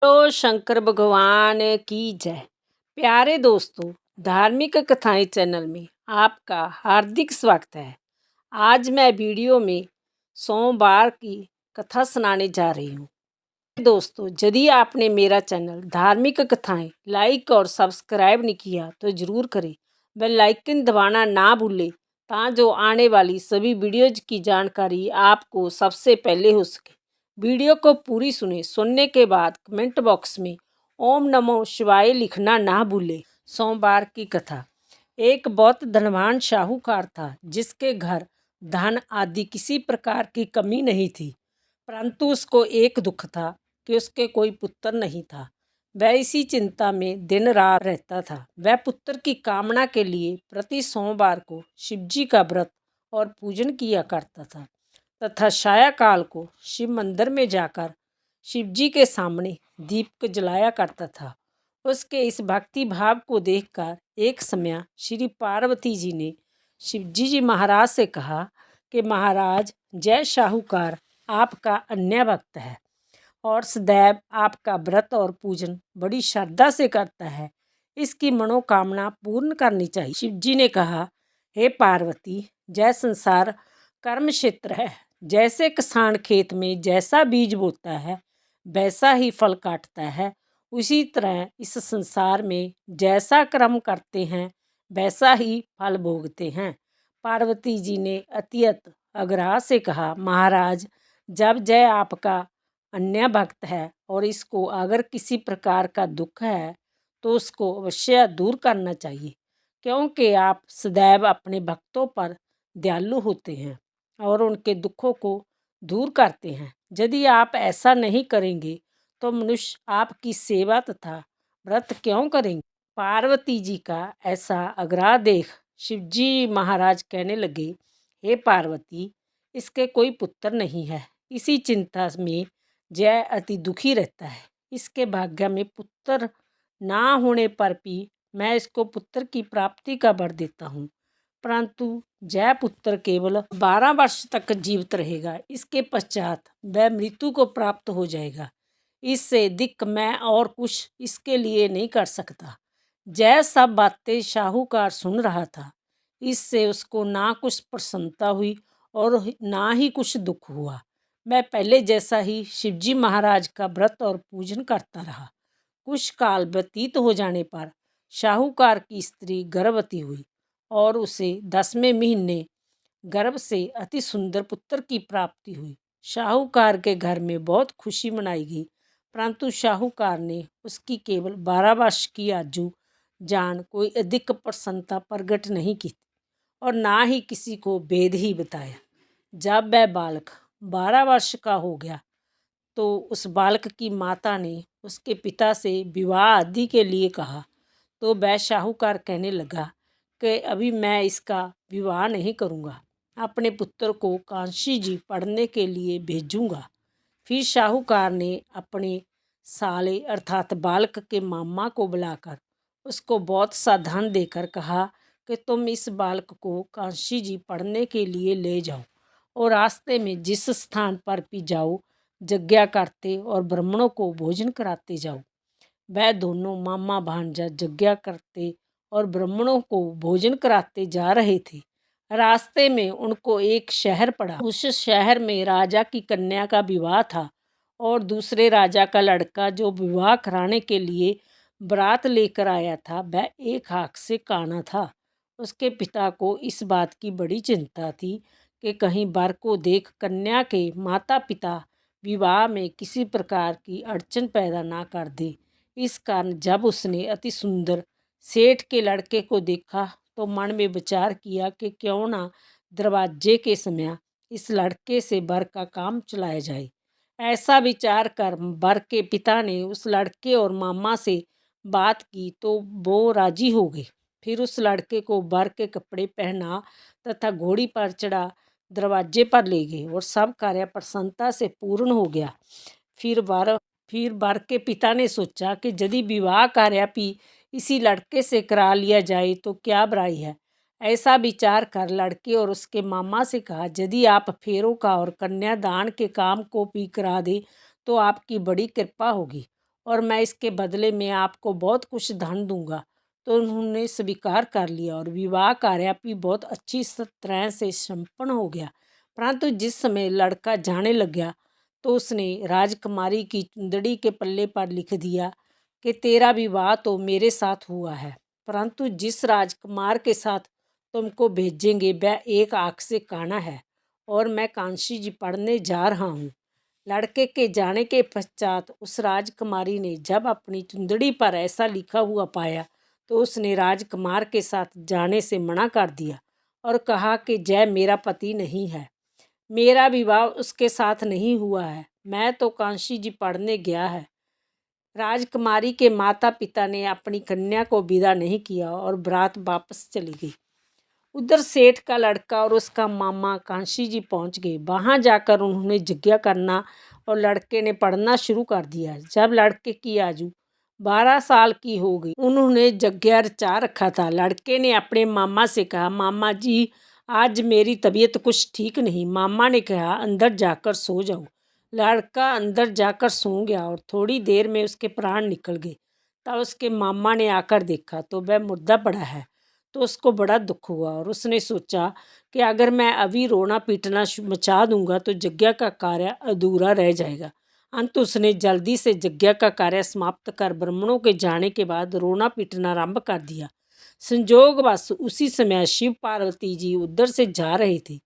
तो शंकर भगवान की जय। प्यारे दोस्तों, धार्मिक कथाएं चैनल में आपका हार्दिक स्वागत है। आज मैं वीडियो में सोमवार की कथा सुनाने जा रही हूँ। दोस्तों, यदि आपने मेरा चैनल धार्मिक कथाएं लाइक और सब्सक्राइब नहीं किया तो ज़रूर करें। बेल आइकन दबाना ना भूलें जो आने वाली सभी वीडियोज की जानकारी आपको सबसे पहले हो सके। वीडियो को पूरी सुनने के बाद कमेंट बॉक्स में ओम नमो शिवाय लिखना ना भूलें। सोमवार की कथा। एक बहुत धनवान साहूकार था जिसके घर धन आदि किसी प्रकार की कमी नहीं थी, परंतु उसको एक दुख था कि उसके कोई पुत्र नहीं था। वह इसी चिंता में दिन रात रहता था। वह पुत्र की कामना के लिए प्रति सोमवार को शिवजी का व्रत और पूजन किया करता था तथा सायंकाल को शिव मंदिर में जाकर शिवजी के सामने दीप जलाया करता था। उसके इस भक्ति भाव को देखकर एक समय श्री पार्वती जी ने शिवजी जी महाराज से कहा कि महाराज, जय साहूकार आपका अन्य भक्त है और सदैव आपका व्रत और पूजन बड़ी श्रद्धा से करता है। इसकी मनोकामना पूर्ण करनी चाहिए। शिवजी ने कहा, हे पार्वती, जय संसार कर्म क्षेत्र है। जैसे किसान खेत में जैसा बीज बोता है वैसा ही फल काटता है, उसी तरह इस संसार में जैसा कर्म करते हैं वैसा ही फल भोगते हैं। पार्वती जी ने अत्यंत आग्रह से कहा, महाराज, जब जय आपका अन्य भक्त है और इसको अगर किसी प्रकार का दुख है तो उसको अवश्य दूर करना चाहिए, क्योंकि आप सदैव अपने भक्तों पर दयालु होते हैं और उनके दुखों को दूर करते हैं। यदि आप ऐसा नहीं करेंगे तो मनुष्य आपकी सेवा तथा व्रत क्यों करेंगे। पार्वती जी का ऐसा आग्रह देख शिवजी महाराज कहने लगे, हे पार्वती, इसके कोई पुत्र नहीं है। इसी चिंता में जय अति दुखी रहता है। इसके भाग्य में पुत्र ना होने पर भी मैं इसको पुत्र की प्राप्ति का वर देता हूँ, परंतु जय पुत्र केवल 12 वर्ष तक जीवित रहेगा। इसके पश्चात वह मृत्यु को प्राप्त हो जाएगा। इससे अधिक मैं और कुछ इसके लिए नहीं कर सकता। जय सब बातें साहूकार सुन रहा था। इससे उसको ना कुछ प्रसन्नता हुई और ना ही कुछ दुख हुआ। मैं पहले जैसा ही शिवजी महाराज का व्रत और पूजन करता रहा। कुछ काल व्यतीत हो जाने पर साहूकार की स्त्री गर्भवती हुई और उसे 10वें महीने गर्भ से अति सुंदर पुत्र की प्राप्ति हुई। साहूकार के घर में बहुत खुशी मनाई गई, परंतु साहूकार ने उसकी केवल 12 वर्ष की आयु जान कोई अधिक प्रसन्नता प्रकट नहीं की और ना ही किसी को भेद ही बताया। जब वह बालक 12 वर्ष का हो गया तो उस बालक की माता ने उसके पिता से विवाह आदि के लिए कहा, तो वह साहूकार कहने लगा कि अभी मैं इसका विवाह नहीं करूँगा, अपने पुत्र को कांशी जी पढ़ने के लिए भेजूँगा। फिर साहूकार ने अपने साले अर्थात बालक के मामा को बुलाकर उसको बहुत सा धन देकर कहा कि तुम इस बालक को कांशी जी पढ़ने के लिए ले जाओ और रास्ते में जिस स्थान पर भी जाओ यज्ञ करते और ब्राह्मणों को भोजन कराते जाओ। वह दोनों मामा भांजा यज्ञ करते और ब्राह्मणों को भोजन कराते जा रहे थे। रास्ते में उनको एक शहर पड़ा। उस शहर में राजा की कन्या का विवाह था और दूसरे राजा का लड़का जो विवाह कराने के लिए बारात लेकर आया था वह एक आँख से काना था। उसके पिता को इस बात की बड़ी चिंता थी कि कहीं वर को देख कन्या के माता पिता विवाह में किसी प्रकार की अड़चन पैदा ना कर दे। इस कारण जब उसने अति सुंदर सेठ के लड़के को देखा तो मन में विचार किया कि क्यों ना दरवाजे के समय इस लड़के से वर का काम चलाया जाए। ऐसा विचार कर वर के पिता ने उस लड़के और मामा से बात की तो वो राजी हो गए। फिर उस लड़के को वर के कपड़े पहना तथा घोड़ी पर चढ़ा दरवाजे पर ले गए और सब कार्य प्रसन्नता से पूर्ण हो गया। फिर वर के पिता ने सोचा कि यदि विवाह कार्य भी इसी लड़के से करा लिया जाए तो क्या बुराई है। ऐसा विचार कर लड़के और उसके मामा से कहा, यदि आप फेरों का और कन्यादान के काम को भी करा दे तो आपकी बड़ी कृपा होगी और मैं इसके बदले में आपको बहुत कुछ धन दूंगा। तो उन्होंने स्वीकार कर लिया और विवाह कार्य भी बहुत अच्छी तरह से संपन्न हो गया। परंतु जिस समय लड़का जाने लग गया तो उसने राजकुमारी की चुंदड़ी के पल्ले पर लिख दिया कि तेरा विवाह तो मेरे साथ हुआ है, परंतु जिस राजकुमार के साथ तुमको भेजेंगे वह एक आँख से काना है और मैं कांशी जी पढ़ने जा रहा हूँ। लड़के के जाने के पश्चात उस राजकुमारी ने जब अपनी चुंदड़ी पर ऐसा लिखा हुआ पाया तो उसने राजकुमार के साथ जाने से मना कर दिया और कहा कि जय मेरा पति नहीं है, मेरा विवाह उसके साथ नहीं हुआ है, मैं तो कांशी जी पढ़ने गया है। राजकुमारी के माता पिता ने अपनी कन्या को विदा नहीं किया और बारात वापस चली गई। उधर सेठ का लड़का और उसका मामा कांशी जी पहुंच गए। वहां जाकर उन्होंने यज्ञ करना और लड़के ने पढ़ना शुरू कर दिया। जब लड़के की आयु 12 साल की हो गई उन्होंने यज्ञ रचा रखा था। लड़के ने अपने मामा से कहा, मामा जी आज मेरी तबीयत कुछ ठीक नहीं। मामा ने कहा अंदर जाकर सो जाओ। लड़का अंदर जाकर सो गया और थोड़ी देर में उसके प्राण निकल गए। तब उसके मामा ने आकर देखा तो वह मुर्दा पड़ा है। तो उसको बड़ा दुख हुआ और उसने सोचा कि अगर मैं अभी रोना पीटना मचा दूंगा तो यज्ञ का कार्य अधूरा रह जाएगा। अंत उसने जल्दी से यज्ञ का कार्य समाप्त कर ब्राह्मणों के जाने के बाद रोना पीटना आरंभ कर दिया। संयोगवश उसी समय शिव पार्वती जी उधर से जा रहे थे।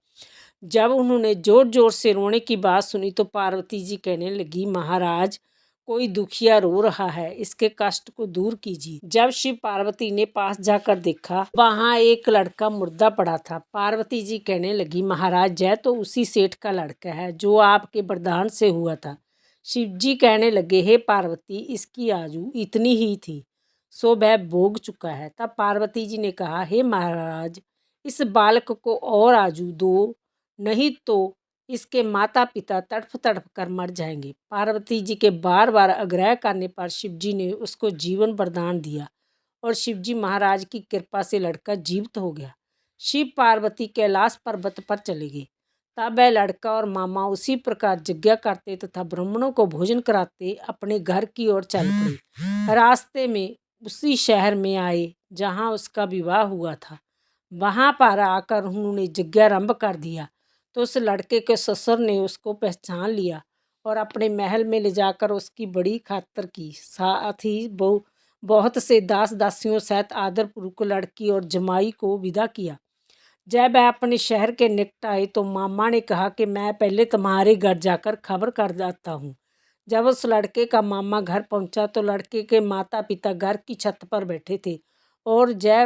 जब उन्होंने जोर जोर से रोने की बात सुनी तो पार्वती जी कहने लगी, महाराज कोई दुखिया रो रहा है, इसके कष्ट को दूर कीजिए। जब शिव पार्वती ने पास जाकर देखा वहां एक लड़का मुर्दा पड़ा था। पार्वती जी कहने लगी, महाराज यह तो उसी सेठ का लड़का है जो आपके वरदान से हुआ था। शिव जी कहने लगे, हे पार्वती इसकी आयु इतनी ही थी सो वह भोग चुका है। तब पार्वती जी ने कहा, हे महाराज इस बालक को और आयु दो, नहीं तो इसके माता पिता तड़फ तड़फ कर मर जाएंगे। पार्वती जी के बार बार आग्रह करने पर शिव जी ने उसको जीवन वरदान दिया और शिव जी महाराज की कृपा से लड़का जीवित हो गया। शिव पार्वती कैलाश पर्वत पर चले गए। तब वह लड़का और मामा उसी प्रकार यज्ञ करते तथा ब्राह्मणों को भोजन कराते अपने घर की ओर चल पड़े। रास्ते में उसी शहर में आए जहाँ उसका विवाह हुआ था। वहाँ पर आकर उन्होंने यज्ञ आरंभ कर दिया तो उस लड़के के ससुर ने उसको पहचान लिया और अपने महल में ले जाकर उसकी बड़ी खातिर की। साथ ही बहुत से दास दासियों सहित आदरपूर्वक लड़की और जमाई को विदा किया। जब वह अपने शहर के निकट आए तो मामा ने कहा कि मैं पहले तुम्हारे घर जाकर खबर कर जाता हूँ। जब उस लड़के का मामा घर पहुंचा तो लड़के के माता पिता घर की छत पर बैठे थे और जय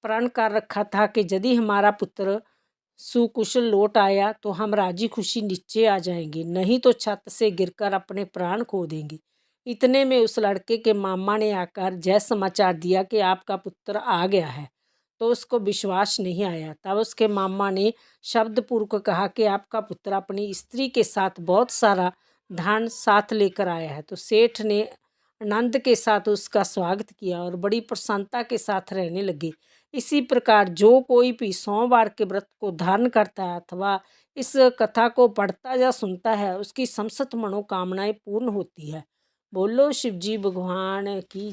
प्रण कर रखा था कि यदि हमारा पुत्र सुकुशल लौट आया तो हम राजी खुशी नीचे आ जाएंगे, नहीं तो छत से गिरकर अपने प्राण खो देंगे। इतने में उस लड़के के मामा ने आकर जय समाचार दिया कि आपका पुत्र आ गया है। तो उसको विश्वास नहीं आया। तब उसके मामा ने शब्दपूर्वक कहा कि आपका पुत्र अपनी स्त्री के साथ बहुत सारा धन साथ लेकर आया है। तो सेठ ने आनंद के साथ उसका स्वागत किया और बड़ी प्रसन्नता के साथ रहने लगे। इसी प्रकार जो कोई भी सोमवार के व्रत को धारण करता है अथवा इस कथा को पढ़ता या सुनता है उसकी समस्त मनोकामनाएं पूर्ण होती है। बोलो शिव जी भगवान की।